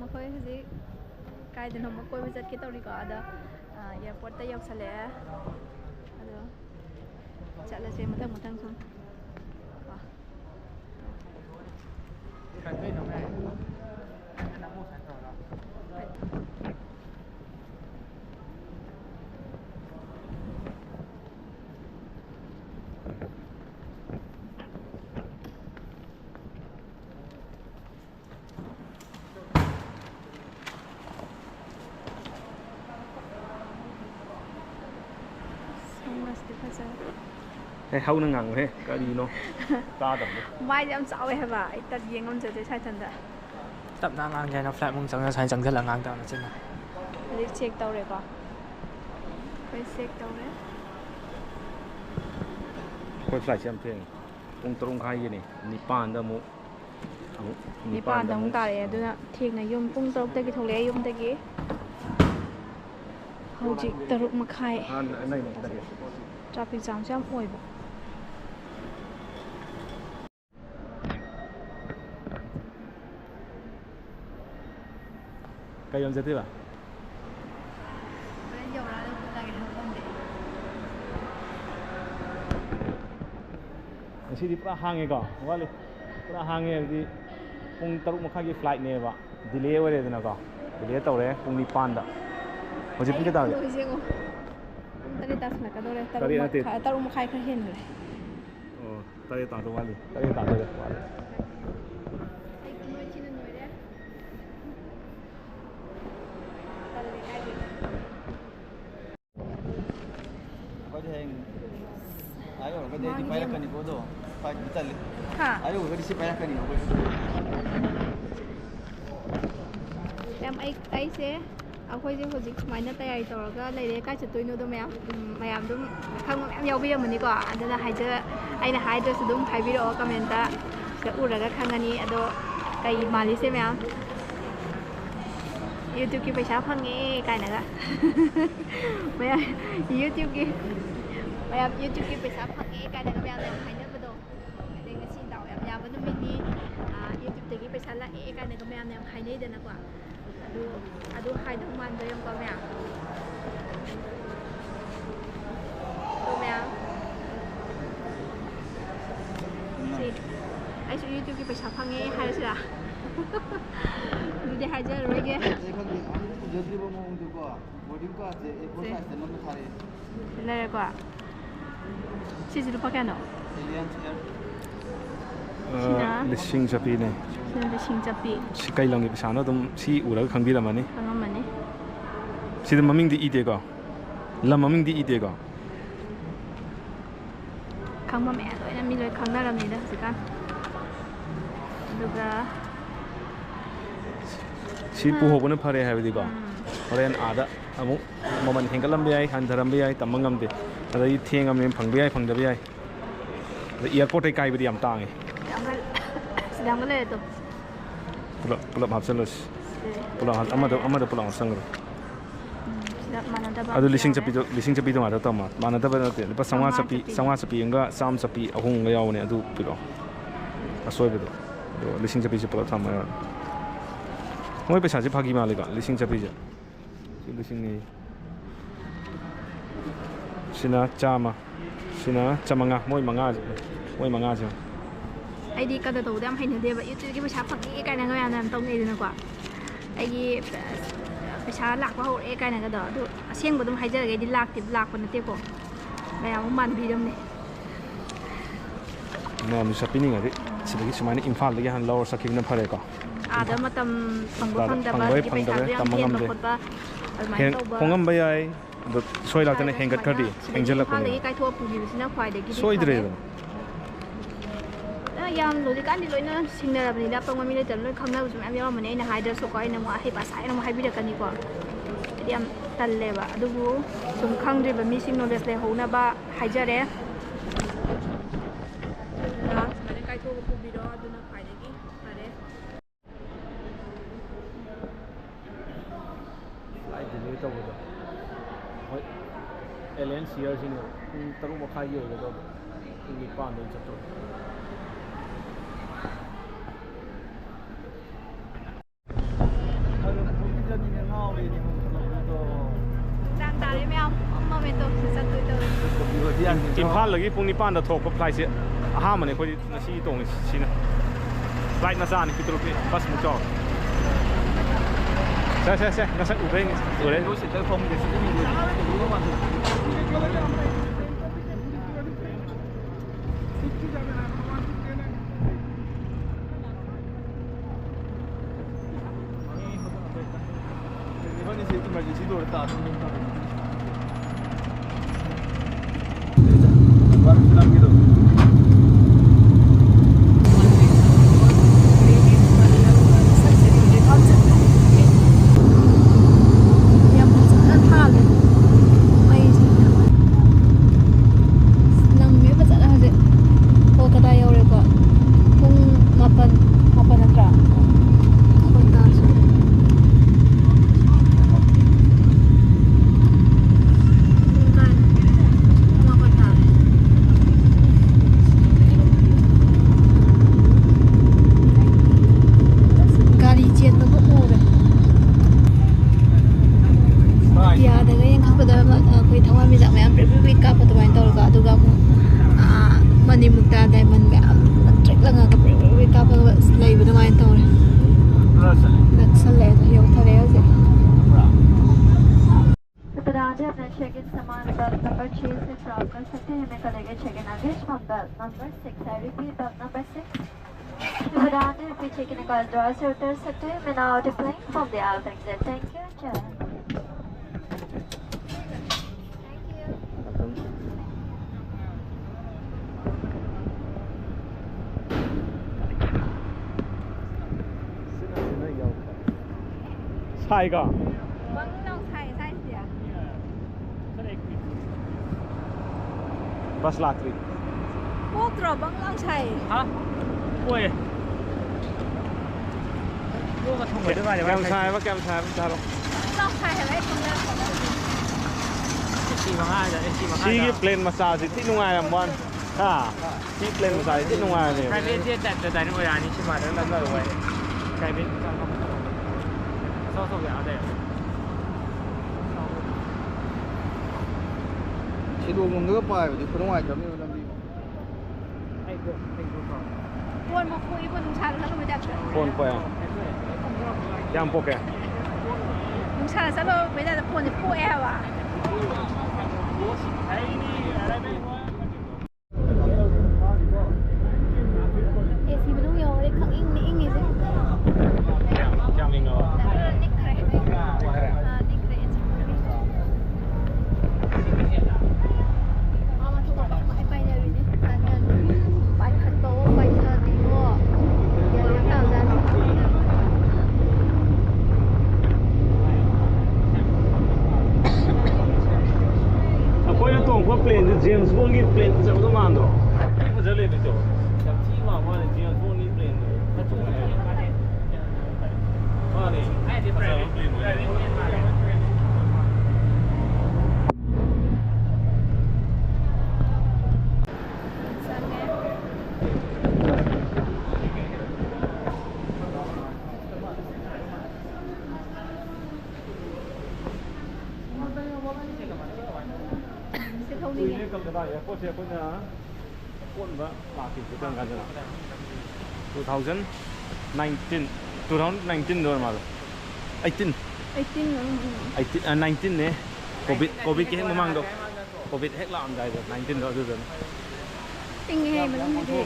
ꯃꯈꯣꯏ ꯍꯧꯖꯤꯛ ꯀꯥꯏꯗꯅꯣꯃ ꯀꯣꯏꯕ ꯆꯠꯀꯦ ꯇꯧꯔꯤꯀꯣ ꯑꯗ ꯑꯦꯌꯥꯔꯄꯣꯔꯠꯇ ꯌꯧꯁꯜꯂꯛꯑꯦ ꯑꯗꯣ ꯆꯠꯂꯁꯦ ꯃꯊꯪ ꯃꯊꯪ ꯁꯨꯝ ꯍꯧꯅ ꯉꯥꯡꯉꯨꯍꯦ ꯀꯔꯤꯅꯣ ꯇꯥꯗꯕꯅꯣ ꯃꯥꯏꯗꯤ ꯌꯥꯝ ꯆꯥꯎꯋꯦ ꯍꯥꯏꯕ ꯑꯩ ꯇꯠ ꯌꯦꯡꯉꯝꯖꯗꯦ ꯁꯥꯏꯊꯟꯗ ꯇꯞꯅ ꯉꯥꯡꯒꯦ ꯍꯥꯏꯅ ꯐ꯭ꯂꯥꯏꯠ ꯃꯅꯨꯡ ꯆꯪꯉ ꯁꯨꯃꯥꯏꯅ ꯆꯪꯁꯤꯜꯂꯒ ꯉꯥꯡꯗꯕꯅ ꯆꯤꯟꯅ ꯍꯧꯖꯤꯛ ꯆꯦꯛ ꯇꯧꯔꯦꯀꯣ ꯑꯩꯈꯣꯏ ꯆꯦꯛ ꯇꯧꯔꯦ ꯑꯩꯈꯣꯏ ꯐ꯭ꯂꯥꯏꯠꯁꯦ ꯌꯥꯝ ꯊꯦꯡꯉꯦ ꯄꯨꯡ 3:30ꯒꯤꯅꯤ ꯅꯤꯄꯥꯟꯗ ꯑꯃꯨꯛ ꯇꯥꯔꯛꯑꯦ ꯑꯗꯨꯅ ꯊꯦꯡꯅ ꯌꯨꯝ ꯄꯨꯡ 6ꯇꯒꯤ ꯊꯣꯛꯂꯛꯑꯦ ꯌꯨꯝꯗꯒꯤ ꯍꯧꯖꯤꯛ 6:30 ꯇ꯭ꯔꯥꯐꯤꯛ ꯖꯥꯝꯁꯨ ꯌꯥꯝ ꯑꯣꯏꯕ ꯀꯩ ꯂꯝ ꯆꯠꯇꯣꯏꯕ ꯉꯁꯤꯗꯤ ꯄꯨꯔꯥ ꯍꯥꯡꯉꯦꯀꯣ ꯋꯥꯠꯂꯤ ꯄꯨꯔꯥ ꯍꯥꯡꯉꯦ ꯍꯥꯏꯕꯗꯤ ꯄꯨꯡ 6:30ꯒꯤ ꯐ꯭ꯂꯥꯏꯠꯅꯦꯕ ꯗꯤꯂꯦ ꯑꯣꯏꯔꯦꯗꯅꯀꯣ ꯗꯤꯂꯦ ꯇꯧꯔꯦ ꯄꯨꯡ 9ꯗ ꯍꯧꯖꯤꯛ ꯄꯨꯡ ꯀꯌꯥ ꯇꯥꯔꯒꯦ ꯄꯨꯡ 8 ꯇꯥꯁꯜꯂꯛꯀꯗꯧꯔꯦ 3:30 ꯈꯔ ꯍꯦꯟꯈ꯭ꯔꯦ ꯑꯣ 8 ꯇꯥꯗꯧ ꯋꯥꯠꯂꯤ 8 ꯇꯥꯗꯧꯔꯦ ꯋꯥꯠꯂꯤ ꯑꯩ ꯅꯣꯏ ꯊꯤꯅ ꯅꯣꯏꯔꯦ ꯑꯩꯈꯣꯏꯗꯤ ꯍꯌꯦꯡ ꯑꯌꯨꯛꯒꯗꯤ ꯄꯥꯏꯔꯛꯀꯅꯤꯀꯣ ꯑꯗꯣ ꯐ꯭ꯂꯥꯏꯠꯇꯤ ꯆꯠꯂꯤ ꯑꯌꯨꯛꯒꯗꯤ ꯁꯤ ꯄꯥꯏꯔꯛꯀꯅꯤ ꯑꯩꯈꯣꯏ ꯑꯩꯁꯦ ꯑꯩꯈꯣꯏꯁꯦ ꯍꯧꯖꯤꯛ ꯁꯨꯃꯥꯏꯅ ꯇꯌꯥꯔꯤ ꯇꯧꯔꯒ ꯂꯩꯔꯦ ꯀꯥꯏ ꯆꯠꯇꯣꯏꯅꯣꯗꯣ ꯃꯌꯥꯝ ꯑꯗꯨꯝ ꯈꯪꯕ ꯃꯌꯥꯝ ꯌꯥꯎꯕꯤꯔꯝꯃꯅꯤꯀꯣ ꯑꯗꯨꯅ ꯑꯩꯅ ꯍꯥꯏꯗ꯭ꯔꯁꯨ ꯑꯗꯨꯝ ꯍꯥꯏꯕꯤꯔꯛꯑꯣ ꯀꯃꯦꯟꯇ ꯁꯤꯗ ꯎꯔꯒ ꯈꯪꯉꯅꯤ ꯑꯗꯣ ꯀꯩ ꯃꯥꯜꯂꯤꯁꯦ ꯃꯌꯥꯝ ꯌꯨꯇ꯭ꯌꯨꯕꯀꯤ ꯄꯩꯁꯥ ꯐꯪꯉꯦ ꯀꯥꯏꯅꯒ ꯃꯌꯥꯝ ꯌꯨꯇ꯭ꯌꯨꯕꯀꯤ ꯄꯩꯁꯥ ꯐꯪꯉꯦ ꯀꯥꯏꯅꯒ ꯃꯌꯥꯝ ꯍꯥꯏꯅꯕꯗꯣ ꯑꯗꯩ ꯉꯁꯤ ꯗꯥꯎ ꯌꯥꯝ ꯌꯥꯕ ꯅꯨꯃꯤꯠꯅꯤ ꯌꯨꯇ꯭ꯌꯨꯕꯇꯒꯤ ꯄꯩꯁꯥ ꯂꯥꯛꯑꯦ ꯀꯥꯏꯅꯒ ꯃꯌꯥꯝ ꯍꯥꯏꯅꯩꯗꯅꯀꯣ ꯑꯗꯨ ꯍꯥꯏꯗꯧ ꯃꯥꯟꯕ ꯌꯦꯡꯀꯣ ꯃꯌꯥꯝ ꯑꯩꯁꯨ ꯌꯨꯇ꯭ꯌꯨꯕꯀꯤ ꯄꯩꯁꯥ ꯐꯪꯉꯦ ꯍꯥꯏꯔꯁꯤꯔꯥ ꯑꯗꯨꯗꯤ ꯍꯥꯏꯖꯔꯔꯣꯏꯒꯦ ꯎꯖꯗ꯭ꯔꯤꯕ ꯃꯑꯣꯡꯗꯀꯣ ꯕꯣꯔꯗꯤꯡ ꯀꯥꯔꯗꯁꯦ A4 ꯁꯥꯏꯖꯇ ꯅꯝꯕ ꯊꯥꯔꯛꯑꯦ ꯂꯩꯔꯦꯀꯣ ꯁꯤꯁꯤ ꯂꯨꯄꯥ ꯀꯌꯥꯅꯣ ꯂꯤꯁꯤꯡ ꯆꯞꯄꯤꯅꯦ ꯁꯤꯅ ꯂꯤꯁꯤꯡ ꯆꯞꯄꯤ ꯁꯤ ꯀꯩ ꯂꯝꯒꯤ ꯄꯩꯁꯥꯅꯣ ꯑꯗꯨꯝ ꯁꯤ ꯎꯔꯒ ꯈꯪꯉꯝꯃꯅꯤ ꯁꯤꯗ ꯃꯃꯤꯡꯗꯤ ꯏꯗꯦꯀꯣ ꯂꯝ ꯃꯃꯤꯡꯗꯤ ꯏꯗꯦꯀꯣ ꯈꯪꯕ ꯃꯌꯥꯝ ꯂꯣꯏꯅ ꯃꯤ ꯂꯣꯏ ꯈꯪꯅꯔꯕꯅꯤꯗ ꯍꯧꯖꯤꯛꯀꯥꯟ ꯑꯗꯨꯒ ꯁꯤ ꯄꯨꯍꯧꯕꯅ ꯐꯔꯦ ꯍꯥꯏꯕꯗꯤꯀꯣ ꯍꯣꯔꯦꯟ ꯑꯥꯗ ꯑꯃꯨꯛ ꯃꯃꯜ ꯍꯦꯟꯒꯠꯂꯝꯕ ꯌꯥꯏ ꯍꯟꯊꯔꯝꯕ ꯌꯥꯏ ꯇꯝꯕ ꯉꯝꯗꯦ ꯑꯗꯒꯤ ꯊꯦꯡꯉꯕꯅꯤꯅ ꯐꯪꯕ ꯌꯥꯏ ꯐꯪꯗꯕ ꯌꯥꯏ ꯑꯗ ꯏꯌꯥꯔꯄꯣꯔꯠꯇꯩ ꯀꯥꯏꯕꯗꯤ ꯌꯥꯝ ꯇꯥꯡꯉꯦ ꯁꯤꯗ ꯑꯃ ꯂꯩꯔꯦ ꯑꯗꯨꯝ ꯄꯨꯂꯞ ꯍꯥꯞꯆꯜꯂꯁꯤ ꯑꯃꯗ ꯄꯨꯂꯞ ꯍꯥꯞꯆꯟꯈ꯭ꯔꯣ ꯁꯤꯗ ꯃꯥꯟꯅꯗꯕ ꯑꯗꯨ ꯂꯤꯁꯤꯡ ꯆꯞꯄꯤꯗꯣ ꯉꯥꯛꯇ ꯇꯧꯃ ꯃꯥꯟꯅꯗꯕ ꯅꯠꯇꯦ ꯂꯨꯄꯥ 500 ꯆꯞꯄꯤ ꯑꯃꯒ 100 ꯆꯞꯄꯤ ꯑꯍꯨꯝꯒ ꯌꯥꯎꯕꯅꯦ ꯑꯗꯨ ꯄꯤꯔꯛꯑꯣ ꯑꯁꯣꯏꯕꯗꯣ ꯑꯗꯣ ꯂꯤꯁꯤꯡ ꯆꯞꯄꯤꯁꯦ ꯄꯨꯂꯞ ꯊꯝꯃꯒ ꯃꯣꯏ ꯄꯩꯁꯥꯁꯦ ꯐꯥꯒꯤ ꯃꯥꯜꯂꯦꯀꯣ ꯂꯤꯁꯤꯡ ꯆꯞꯄꯤꯁꯦ ꯁꯤ ꯂꯤꯁꯤꯡꯅꯤ ꯁꯤꯅ 100 ꯁꯤꯅ 150 ꯃꯣꯏ ꯃꯉꯥꯁꯦ ꯑꯩꯗꯤ ꯀꯗꯔ ꯇꯧꯕꯗ ꯌꯥꯝ ꯍꯩꯅꯗꯦꯕ ꯌꯨꯇ꯭ꯌꯨꯕꯀꯤ ꯄꯩꯁꯥ ꯐꯪꯉꯦ ꯀꯥꯏꯅꯒ ꯌꯥꯝ ꯇꯧꯅꯩꯗꯅꯀꯣ ꯑꯩꯒꯤ ꯄꯩꯁꯥ ꯂꯥꯛꯄ ꯍꯧꯔꯛꯑꯦ ꯀꯥꯏꯅꯒꯗꯣ ꯑꯗꯨ ꯑꯁꯦꯡꯕ ꯑꯗꯨꯝ ꯍꯥꯏꯖꯔꯒꯦ ꯑꯩꯗꯤ ꯂꯥꯛꯄ ꯅꯠꯇꯦꯀꯣ ꯃꯌꯥꯝ ꯑꯃ ꯃꯥꯟꯕꯤꯔꯝꯅꯦ ꯃꯌꯥꯝꯁꯨ ꯆꯠꯄꯤꯅꯤꯡꯉꯗꯤ ꯁꯤꯗꯒꯤ ꯁꯨꯃꯥꯏꯅ ꯏꯝꯐꯥꯜꯗꯒꯤ ꯍꯥꯟꯅ ꯂꯧꯔ ꯆꯠꯈꯤꯕꯅ ꯐꯔꯦꯀꯣ ꯑꯥꯗ ꯃꯇꯝ ꯐꯪꯕ ꯐꯪꯗꯕ ꯐꯪꯕ ꯑꯗꯒꯤ ꯐꯪꯗꯕ ꯄꯩꯁꯥꯁꯨ ꯌꯥꯝ ꯇꯝꯕ ꯍꯦꯟꯕ ꯉꯝꯗꯦ ꯈꯣꯠꯄ ꯑꯗꯨꯃꯥꯏꯅ ꯇꯧꯕ ꯍꯣꯡꯉꯝꯕ ꯌꯥꯏ ꯑꯗꯣ ꯁꯣꯏ ꯂꯥꯛꯇꯅ ꯍꯦꯟꯒꯠꯈ꯭ꯔꯗꯤ ꯁꯤꯗꯒꯤ ꯍꯦꯡꯖꯜꯂꯛꯄꯅꯤꯅ ꯏꯝꯐꯥꯜꯗꯒꯤ ꯀꯥꯏꯊꯣꯛꯑ ꯄꯨꯈꯤꯕꯁꯤꯅ ꯈ꯭ꯋꯥꯏꯗꯒꯤꯗꯤ ꯁꯣꯏꯗ꯭ꯔꯦꯗꯅ ꯌꯥꯝ ꯍꯧꯖꯤꯛꯀꯥꯟꯗꯤ ꯂꯣꯏꯅ ꯁꯤꯡꯅꯔꯕꯅꯤꯅ ꯑꯄꯪꯕ ꯃꯤ ꯂꯩꯇꯕ ꯂꯣꯏꯅ ꯈꯪꯅꯕꯁꯨ ꯃꯌꯥꯝ ꯌꯥꯎꯔꯝꯕꯅꯤ ꯑꯩꯅ ꯍꯥꯏꯗ꯭ꯔꯁꯨꯀꯣ ꯑꯩꯅ ꯑꯃꯨꯛ ꯑꯍꯩꯄꯥ ꯁꯥꯏꯅ ꯑꯃꯨꯛ ꯍꯥꯏꯕꯤꯔꯛꯀꯅꯤꯀꯣ ꯍꯥꯏꯗꯤ ꯌꯥꯝ ꯇꯜꯂꯦꯕ ꯑꯗꯨꯕꯨ ꯁꯨꯝ ꯈꯪꯗ꯭ꯔꯤꯕ ꯃꯤꯁꯤꯡ ꯅꯣꯂꯦꯖ ꯂꯩꯍꯧꯅꯕ ꯍꯥꯏꯖꯔꯦ ꯁꯨꯃꯥꯏꯅ ꯀꯥꯏꯊꯣꯛꯑꯒ ꯄꯨꯕꯤꯔꯣ ꯑꯗꯨꯅ ꯈ꯭ꯋꯥꯏꯗꯒꯤ ꯐꯔꯦ ꯐ꯭ꯂꯥꯏꯠ ꯗꯤꯂꯦ ꯇꯧꯕꯗꯣ ꯍꯣꯏ ꯑꯦꯂꯦꯟ ꯁꯤꯌꯔꯁꯤꯅꯦ ꯄꯨꯡ 3:30ꯒꯤ ꯑꯣꯏꯒꯗꯧꯕ ꯄꯨꯡ 9ꯗ ꯑꯣꯏꯅ ꯆꯠꯇꯣꯏꯅꯤ อิมพาลเลยปุ่งนิพานจะทกกับไฟล์เสียห้ามันเนี่ยคนที่ชี้ตรงชี้นะไฟล์น่าจะนี่คือตัวที่บัสมุจจอใช่น่าจะอุเบงตัวเล็ก รู้สึกจะคงจะสิ่งที่มีรู้ว่ามันนี่สิที่มันจะชี้ตัวตาตรงนี้วันนั้นกี่ตัว Check-in सामान belt number 6 से प्राप्त कर सकते हैं हमें करेंगे check-in luggage from belt number 6 I repeat belt number 6 if we check-in का door से उतर सकते हैं मैं now departing from the outer exit thank you Chair.ใช่ก็บัสลาตรี พวกเราบังลังชัย ฮะป่วยลูกกระทงไปด้วย แกมชายว่าแกมชายไม่ใช่หรอก ลังชัยอะไรคนเดิมคนเดิม ชีมาง่ายจ้ะชีมาง่าย ชี้เพลนมาซาสิที่นุ่งไงลำวันค่ะชี้เพลนมาซาที่นุ่งไงเนี่ย ใครเป็นที่แต่ในเวลานี้ใช่ไหมแล้วเราไว้ใครเป็นการทำโซ่ๆอย่างเดียว Itu umum juga pak, di penuai kami nanti. ไอ้เด็กเป็นคนก่อน วนมาคุยบนลุงชาแล้วก็มาจาก โคนไปอ่ะยามโปแก ลุงชาแล้วก็ไม่ได้แต่พวนในผู้แอร์ว่ะเอซีมันต้องโยเลยขังอิงนี่อิงนี่สิ ยามลิงเหรอ นิกเครนิกเครเอามาทุกคนไปเนี่ยวินี่ไปเนี่ยไปคันโตไปเจอตีโม่เดี๋ยวยังต่างกัน Poi eu tomo uma plane de James Bond e plane de James Bond. Mas eu lembro então. Já tinha uma bola de James Bond e plane. Tá tudo bem. Olha, é de plane. Ini kalau dah ya, kau siapa punya? Pun bah, laki kita kan kan. 2019 dolar malu. 18 19 nih. Covid ke memang dok. Covid hek lah amdai dok. 19 dolar tu. Tinggiมันไม่ได้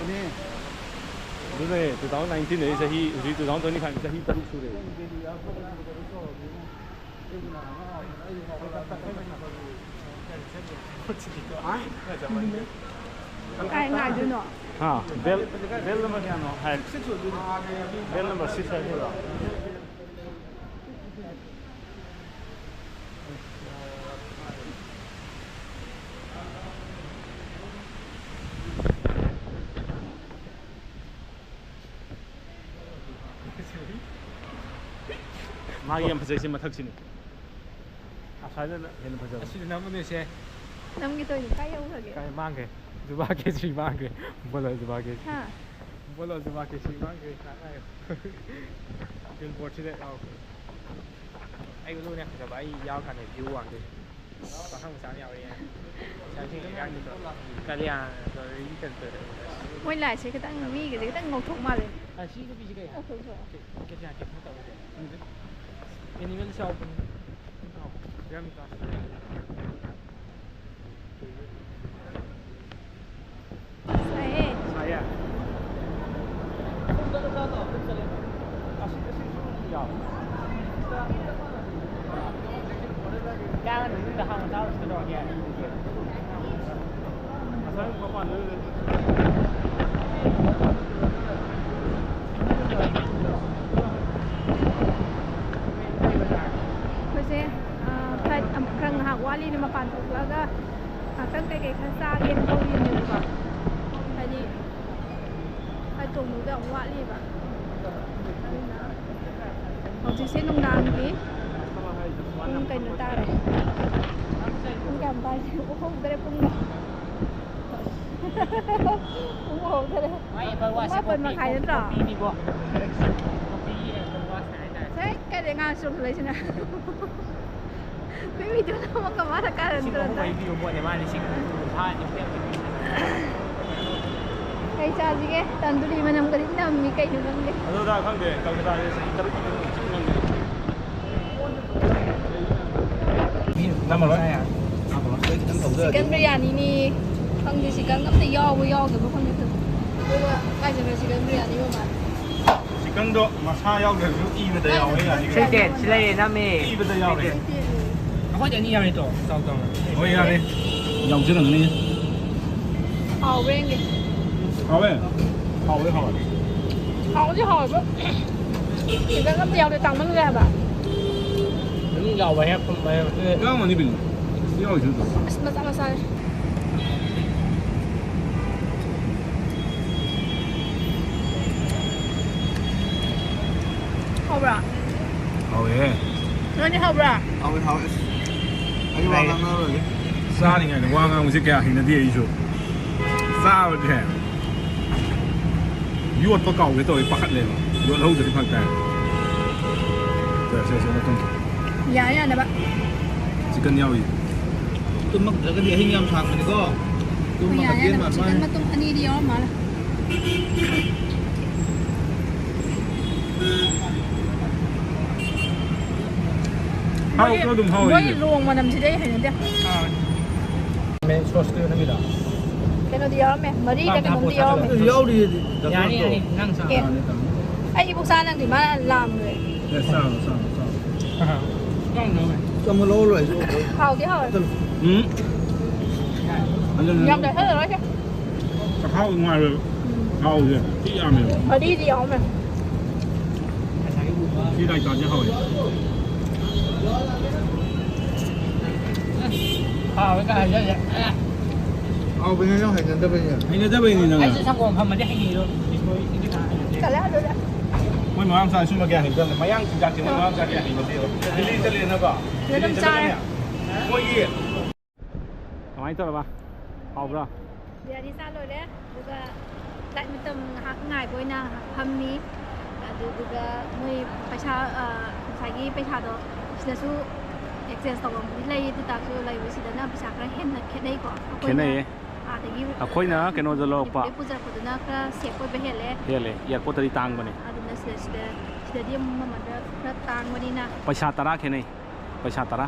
Tu ni 2019 ni sahi, 2025 sahi terus tu deh. ไกลง่ายด้วยเนาะ हाँ bell number क्या no है bell number 6 है पूरा मागी हम फसे मथक सिनी आसाइले हेन फसे 아시는 남은 새 남기 또 이까 여우하게 까이 망게 두바게 지 망게 몰라 두바게 하 몰라 두바게 지 망게 나가요 빌보드 대 아우 ai luôn nè, giờ bãi giao cả này view hoàng đi pakhang sa yaw rin. Sa ting gang dito. Kalyan, sorry, dito. မွေးလိုက်စေကတန်းမိကတည်းကငုံထုတ်မှလေ Ah, sí, lo pillé ya. ဟုတ်ဆို Que ya que puta. En nivel de shopping. No, ya mi casa. Saya Saya. Jangan kita hang tahu sedang dia. Asal apa lu? Kasi kahit ang kang wali na mapantok laga kang kay sa akin ko yun yung ba kaya ay tunggu daw ang wali ba ang sisi nung naanggi kung kayo natare ang gambay uhog dere pong uhog dere mapan makaya na Ini gua. saya kaya nga sulay siya na may video na makamarakaran Sino doon ko may video mo naman ni sing ha ni pem. kay sa sige tanduli man ang galit na mi kay nung lang Ano da kange kalkata sa interview 찍는 거. Nama saya. chicken biryani ni không thì chicken ngắm thì do cái không được 그거 가지고 chicken biryani mà 지금도 마사 야오를 입에다 야오해 아니고. 谢谢，吃了也那么。 입에다 야오해. 或者你要的多，糟糕了。 어이 야래. 야오지는 않네. 好 ring 하웨. 하웨 하웨. 好就好吧 chicken ngắm dẻo để tặng nó ra bà 你要不要不没有？ 야만 입이. 야오 주도. masak好不啦 하웨. 那你好不啦 Hao hao. Anh vào ngang rồi. 싸니 게 와가 무슨 게 하는 데 이슈. 싸워 돼. 유어 또 가고 또 박hat lên. Yuột lâu rồi đi phăng tay. Rồi sẽ nó tung. dạ nha nè bạn Chỉ cần nhau gì. Tôi mắc cái địa hình em sạc này có. Tôi mắc dạ cái nha biên nè bản chicken mà tung anh đi đó mà 하우 그래도 하우 mới 이제. luôn mà nằm trên đây hình đấy 면 소스 납니다. cái nó đi đó mẹ mà đi cái nó đi đó mẹ Tôi yêu đi. 아니 아니 항상. anh đi bốc xa đang thì má làm rồi 네, 싸워. 형 넣어. Cho một lô rồi. hào cái hào 응? 완전 nhầm để hết rồi đó chứ 하우 ngoài 하우 이제 띠하면 mà đi đó mẹ 띠다까지 하우. 아, 그러니까 이제 Bên nhau hành ra bên nhà. 이제 잡으니 아이 나가. 상관 하면 돼 행위로. cả lẽ rồi đấy 뭐 마음 사 숨어 게 하니까 마양 진짜 지금 마음 사게 하니까 돼요. 딜리 나가. Nó đâm sai. 뭐이. 많이 떨어봐. 하우라. giờ đi xa rồi đấy được lại một tầm hạt ngày với na hầm ní được mười phải cha phải cái phải cha đó chỉ là số exchange tàu đi lấy từ ta số lấy với sự đó phải cha cái hết đây có 걔네. à thì cái 아코이나 걔노저 로빠. để puja puja na cái xếp với hết đấy 헬레. 에어포트리 땅 거네. à đúng là sẽ đi mà nó tang mà đi na पैसा तरा 걔네. पैसा तरा.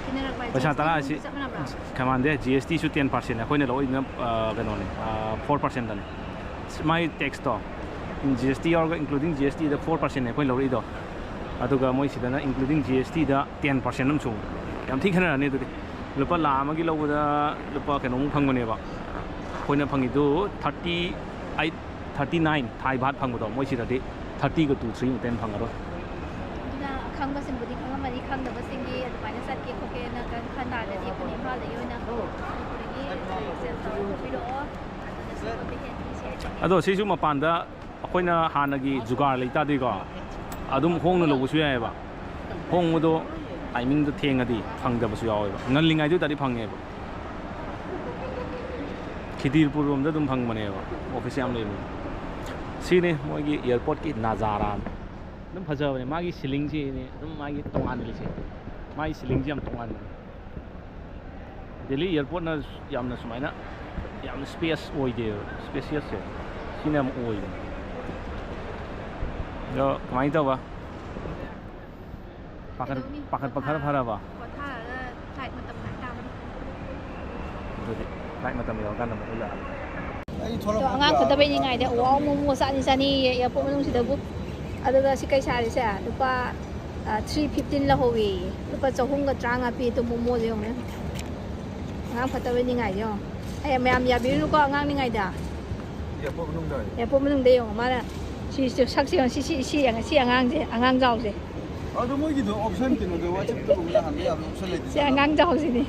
cái này là पैसा तरा 아시 가만데 GST 수 10%네. 아코이네 로 있는 걔노네. 4% 네. 마이 텍스트 GST or including GST the 4% akhoi lori do aduga moi sidana including GST da 10% nam chu yam thi khana ne du lupa la ma gi lo da lupa ke nom phang ne ba khoina phangi du 38 39 thai baht phang do moi sidadi 30 go to 3 10 phang ro khang ba sim budi khang ma ni khang da ba sim gi ad ba na sat ki ko ke na kan khan da di ko ni pha le yo na ko ni se so bi do ado sisu mapanda akoina hanagi jugar leita di ko adum hongna lo busu ya ba hong do timing do thengadi phangda busu ya ba ngallingai du tadi phange ba khidirpur rom da dum phang mane ba office am le sine moi gi airport ki nazara dum phajabane magi ceiling ji ne dum magi tongan le se magi ceiling ji am tongan Delhi ꯏꯌꯥꯔꯄꯣꯔꯠꯅ ꯌꯥꯝꯅ ꯁꯨꯃꯥꯏꯅ ꯌꯥꯝꯅ space ꯑꯣꯏꯗꯦꯕ ꯁ꯭ꯄꯦꯁꯤꯌꯁꯁꯦ ꯁꯤꯅ ꯌꯥꯝ ꯑꯣꯏꯕꯅꯦ ꯑꯗꯣ ꯀꯃꯥꯏꯅ ꯇꯧꯕ ꯄꯥꯈꯠꯄ ꯈꯔ ꯐꯔꯕ ꯄꯣꯊꯥꯔꯒ ꯐ꯭ꯂꯥꯏꯠ ꯃꯇꯝ ꯉꯥꯏ ꯇꯥꯕꯅꯤ ꯑꯗꯨꯗꯤ ꯐ꯭ꯂꯥꯏꯠ ꯃꯇꯝ ꯌꯧꯔꯀꯥꯟꯗ ꯑꯃꯨꯛ ꯂꯥꯛꯑꯒꯦ ꯑꯗꯣ ꯑꯉꯥꯡ ꯐꯠꯇꯕꯩꯅꯤꯉꯥꯏꯗ ꯋꯥꯎ ꯃꯣꯃꯣ ꯆꯥꯅꯤ ꯑꯦꯌꯥꯔꯄꯣꯔꯠ ꯃꯅꯨꯡꯁꯤꯗꯕꯨ ꯑꯗꯨꯒ ꯁꯤ ꯀꯩ ꯁꯥꯔꯤꯁꯦ ꯂꯨꯄꯥ 315 ꯂꯧꯍꯧꯋꯤ ꯂꯨꯄꯥ 350 ꯄꯤ ꯑꯗꯨ ꯃꯣꯃꯣꯁꯦ ꯌꯦꯡꯉꯨꯅꯦ ꯑꯉꯥꯡ ꯐꯠꯇꯕꯩꯅꯤꯉꯥꯏꯗ ꯌꯦꯡꯉꯣ ꯑꯩ ꯃꯌꯥꯝ ꯌꯥꯕꯤꯔꯨꯅꯨꯀꯣ ꯑꯉꯥꯡꯅꯤꯉꯥꯏꯗ ꯑꯦꯌꯥꯔꯄꯣꯔꯠ ꯃꯅꯨꯡꯗ ꯌꯦꯡꯉꯣ ꯃꯥꯅ ꯁꯛꯁꯦ ꯌꯦꯡꯉꯣ ꯁꯤ ꯑꯉꯥꯡꯁꯦ ꯑꯉꯥꯡ ꯆꯥꯎꯁꯦ ꯑꯗꯣ ꯃꯣꯏꯒꯤꯗꯣ ꯑꯣꯞꯁꯟ ꯀꯩꯅꯣꯗꯣ ꯋꯥꯆꯦꯞꯇꯒꯨꯝꯕ ꯍꯪꯕ ꯌꯥꯕ ꯑꯣꯞꯁꯟ ꯂꯩꯇꯦ ꯁꯤ ꯑꯉꯥꯡ ꯆꯥꯎꯁꯤꯅꯤ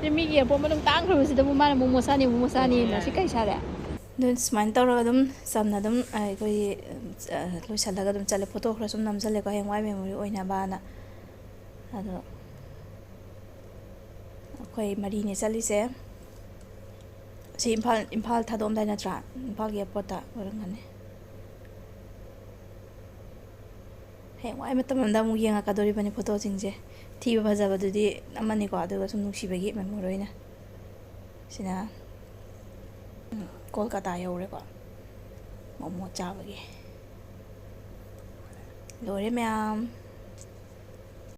ꯁꯤ ꯃꯤꯒꯤ ꯑꯦꯌꯥꯔꯄꯣꯔꯠ ꯃꯅꯨꯡ ꯇꯥꯡꯈ꯭ꯔꯕꯁꯤꯗꯕꯨ ꯃꯥꯅ ꯃꯣꯃꯣ ꯆꯥꯅꯤꯅ ꯁꯤ ꯀꯩ ꯁꯥꯔꯦ ꯑꯗꯨ ꯁꯨꯃꯥꯏꯅ ꯇꯧꯔꯒ ꯑꯗꯨꯝ ꯆꯝꯅ ꯑꯗꯨꯝ ꯑꯩꯈꯣꯏꯒꯤ ꯂꯣꯏꯁꯤꯜꯂꯒ ꯑꯗꯨꯝ ꯆꯠꯂꯦ ꯐꯣꯇꯣ ꯈꯔ ꯁꯨꯝ ꯅꯝꯁꯤꯜꯂꯦꯀꯣ ꯍꯌꯦꯡꯋꯥꯏ ꯃꯦꯃꯣꯔꯤ ꯑꯣꯏꯅꯕꯅ ꯑꯗꯣ ꯑꯩꯈꯣꯏ ꯃꯔꯤꯅꯦ ꯆꯠꯂꯤꯁꯦ ꯁꯤ ꯏꯝꯐꯥꯜ ꯊꯥꯗꯣꯛꯑꯝꯗꯥꯏ ꯅꯠꯇ꯭ꯔꯥ ꯏꯝꯐꯥꯜꯒꯤ ꯑꯦꯌꯥꯔꯄꯣꯔꯠꯇ ꯑꯣꯏꯔꯝꯒꯅꯤ ꯍꯌꯦꯡꯋꯥꯏ ꯃꯇꯝ ꯑꯃꯗ ꯑꯃꯨꯛ ꯌꯦꯡꯉꯛꯀꯗꯣꯔꯤꯕꯅꯤ ꯐꯣꯇꯣꯁꯤꯡꯁꯦ ꯊꯤꯕ ꯐꯖꯕꯗꯨꯗꯤ ꯑꯃꯅꯤꯀꯣ ꯑꯗꯨꯒ ꯁꯨꯝ ꯅꯨꯡꯁꯤꯕꯒꯤ ꯃꯦꯃꯣꯔꯤ ꯑꯣꯏꯅ ꯁꯤꯅ ꯀꯣꯜꯀꯇꯥ ꯌꯧꯔꯦꯀꯣ ꯃꯣꯃꯣ ꯆꯥꯕꯒꯤ ꯂꯣꯏꯔꯦ ꯃꯌꯥꯝ